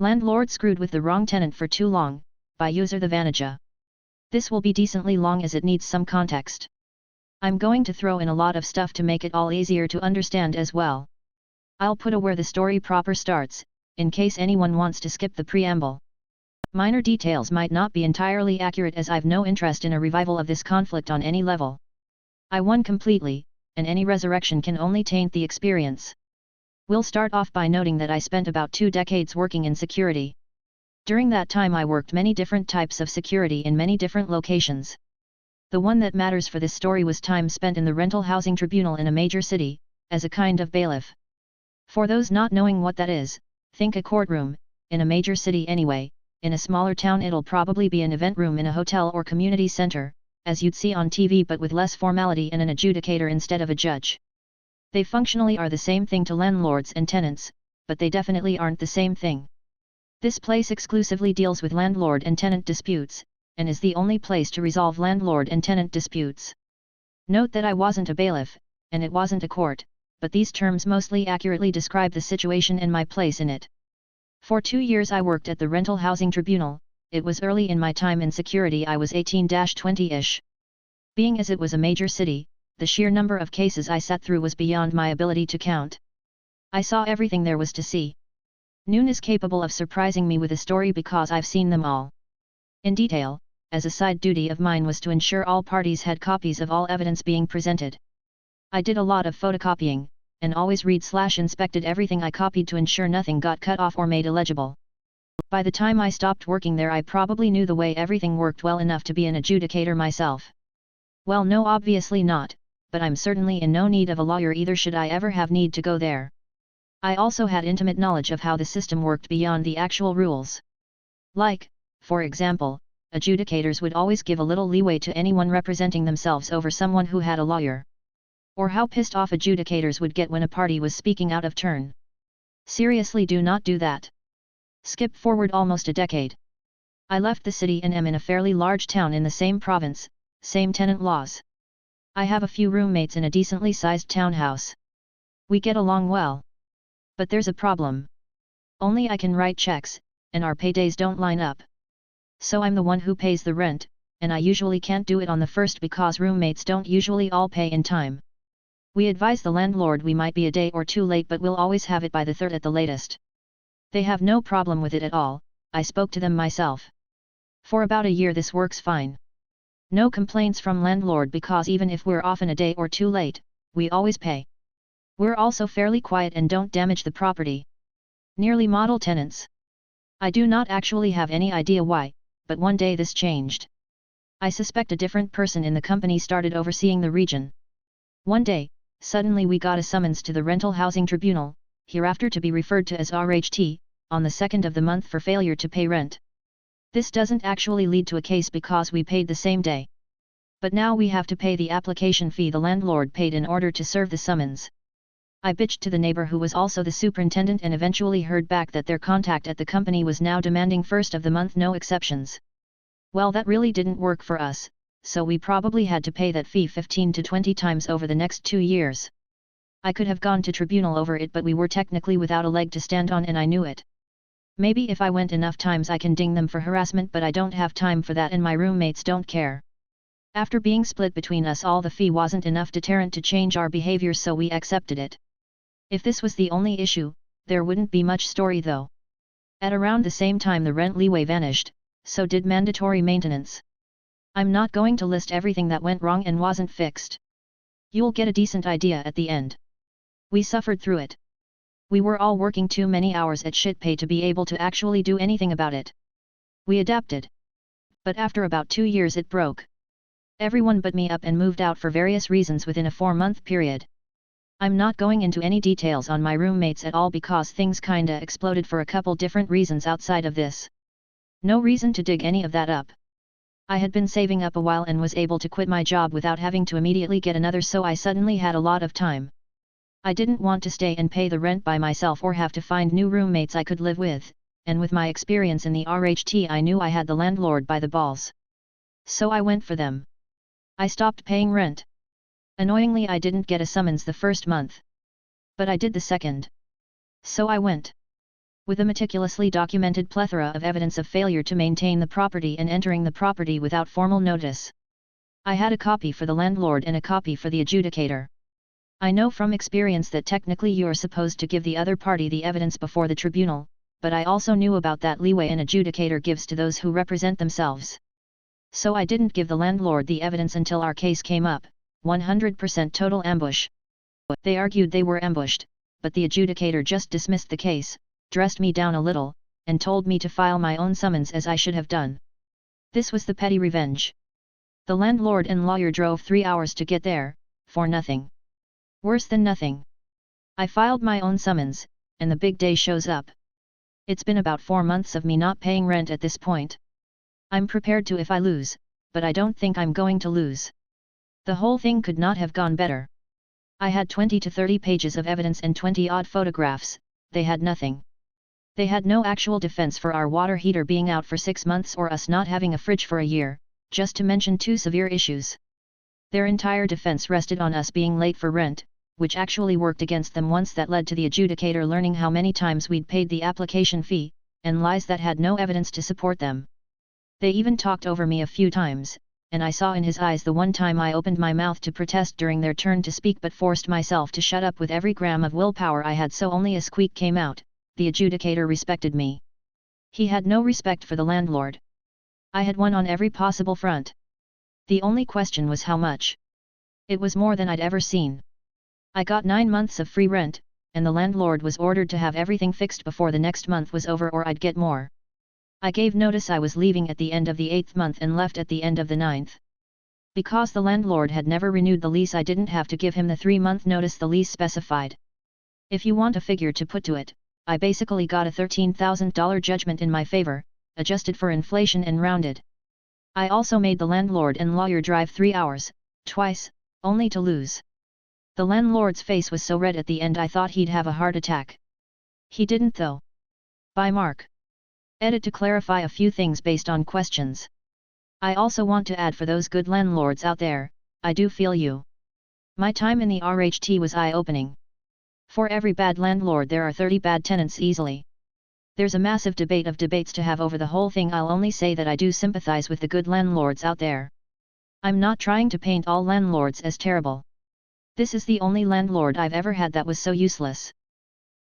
Landlord screwed with the wrong tenant for too long, by user the Vanaja. This will be decently long as it needs some context. I'm going to throw in a lot of stuff to make it all easier to understand as well. I'll put a where the story proper starts, in case anyone wants to skip the preamble. Minor details might not be entirely accurate as I've no interest in a revival of this conflict on any level. I won completely, and any resurrection can only taint the experience. We'll start off by noting that I spent about 2 decades working in security. During that time I worked many different types of security in many different locations. The one that matters for this story was time spent in the rental housing tribunal in a major city, as a kind of bailiff. For those not knowing what that is, think a courtroom, in a major city anyway. In a smaller town it'll probably be an event room in a hotel or community center, as you'd see on TV but with less formality and an adjudicator instead of a judge. They functionally are the same thing to landlords and tenants, but they definitely aren't the same thing. This place exclusively deals with landlord and tenant disputes, and is the only place to resolve landlord and tenant disputes. Note that I wasn't a bailiff, and it wasn't a court, but these terms mostly accurately describe the situation and my place in it. For 2 years I worked at the rental housing tribunal. It was early in my time in security. I was 18-20-ish. Being as it was a major city, the sheer number of cases I sat through was beyond my ability to count. I saw everything there was to see. Noon is capable of surprising me with a story because I've seen them all. In detail, as a side duty of mine was to ensure all parties had copies of all evidence being presented. I did a lot of photocopying, and always read/inspected everything I copied to ensure nothing got cut off or made illegible. By the time I stopped working there I probably knew the way everything worked well enough to be an adjudicator myself. Well, no, obviously not, but I'm certainly in no need of a lawyer either should I ever have need to go there. I also had intimate knowledge of how the system worked beyond the actual rules. Like, for example, adjudicators would always give a little leeway to anyone representing themselves over someone who had a lawyer. Or how pissed off adjudicators would get when a party was speaking out of turn. Seriously, do not do that. Skip forward almost a decade. I left the city and am in a fairly large town in the same province, same tenant laws. I have a few roommates in a decently sized townhouse. We get along well. But there's a problem. Only I can write checks, and our paydays don't line up. So I'm the one who pays the rent, and I usually can't do it on the first because roommates don't usually all pay in time. We advise the landlord we might be a day or 2 late but we'll always have it by the 3rd at the latest. They have no problem with it at all. I spoke to them myself. For about a year this works fine. No complaints from landlord because even if we're often a day or 2 late, we always pay. We're also fairly quiet and don't damage the property. Nearly model tenants. I do not actually have any idea why, but one day this changed. I suspect a different person in the company started overseeing the region. One day, suddenly we got a summons to the rental housing tribunal, hereafter to be referred to as RHT, on the 2nd of the month for failure to pay rent. This doesn't actually lead to a case because we paid the same day. But now we have to pay the application fee the landlord paid in order to serve the summons. I bitched to the neighbor who was also the superintendent and eventually heard back that their contact at the company was now demanding 1st of the month, no exceptions. Well, that really didn't work for us, so we probably had to pay that fee 15 to 20 times over the next 2 years. I could have gone to tribunal over it but we were technically without a leg to stand on and I knew it. Maybe if I went enough times I can ding them for harassment but I don't have time for that and my roommates don't care. After being split between us all the fee wasn't enough deterrent to change our behavior so we accepted it. If this was the only issue, there wouldn't be much story though. At around the same time the rent leeway vanished, so did mandatory maintenance. I'm not going to list everything that went wrong and wasn't fixed. You'll get a decent idea at the end. We suffered through it. We were all working too many hours at shit pay to be able to actually do anything about it. We adapted. But after about 2 years it broke. Everyone but me up and moved out for various reasons within a 4-month period. I'm not going into any details on my roommates at all because things kinda exploded for a couple different reasons outside of this. No reason to dig any of that up. I had been saving up a while and was able to quit my job without having to immediately get another, so I suddenly had a lot of time. I didn't want to stay and pay the rent by myself or have to find new roommates I could live with, and with my experience in the RHT I knew I had the landlord by the balls. So I went for them. I stopped paying rent. Annoyingly I didn't get a summons the first month. But I did the second. So I went. with a meticulously documented plethora of evidence of failure to maintain the property and entering the property without formal notice. I had a copy for the landlord and a copy for the adjudicator. I know from experience that technically you are supposed to give the other party the evidence before the tribunal, but I also knew about that leeway an adjudicator gives to those who represent themselves. So I didn't give the landlord the evidence until our case came up, 100% total ambush. They argued they were ambushed, but the adjudicator just dismissed the case, dressed me down a little, and told me to file my own summons as I should have done. This was the petty revenge. The landlord and lawyer drove 3 hours to get there, for nothing. Worse than nothing. I filed my own summons, and the big day shows up. It's been about 4 months of me not paying rent at this point. I'm prepared to if I lose, but I don't think I'm going to lose. The whole thing could not have gone better. I had 20 to 30 pages of evidence and 20-odd photographs, they had nothing. They had no actual defense for our water heater being out for 6 months or us not having a fridge for a year, just to mention 2 severe issues. Their entire defense rested on us being late for rent, which actually worked against them once that led to the adjudicator learning how many times we'd paid the application fee, and lies that had no evidence to support them. They even talked over me a few times, and I saw in his eyes the one time I opened my mouth to protest during their turn to speak but forced myself to shut up with every gram of willpower I had so only a squeak came out. The adjudicator respected me. He had no respect for the landlord. I had won on every possible front. The only question was how much. It was more than I'd ever seen. I got 9 months of free rent, and the landlord was ordered to have everything fixed before the next month was over or I'd get more. I gave notice I was leaving at the end of the 8th month and left at the end of the 9th. Because the landlord had never renewed the lease, I didn't have to give him the 3-month notice the lease specified. If you want a figure to put to it, I basically got a $13,000 judgment in my favor, adjusted for inflation and rounded. I also made the landlord and lawyer drive 3 hours, twice, only to lose. The landlord's face was so red at the end I thought he'd have a heart attack. He didn't though. By Mark. Edit to clarify a few things based on questions. I also want to add for those good landlords out there, I do feel you. My time in the RHT was eye-opening. For every bad landlord there are 30 bad tenants easily. There's a massive debate of debates to have over the whole thing. I'll only say that I do sympathize with the good landlords out there. I'm not trying to paint all landlords as terrible. This is the only landlord I've ever had that was so useless.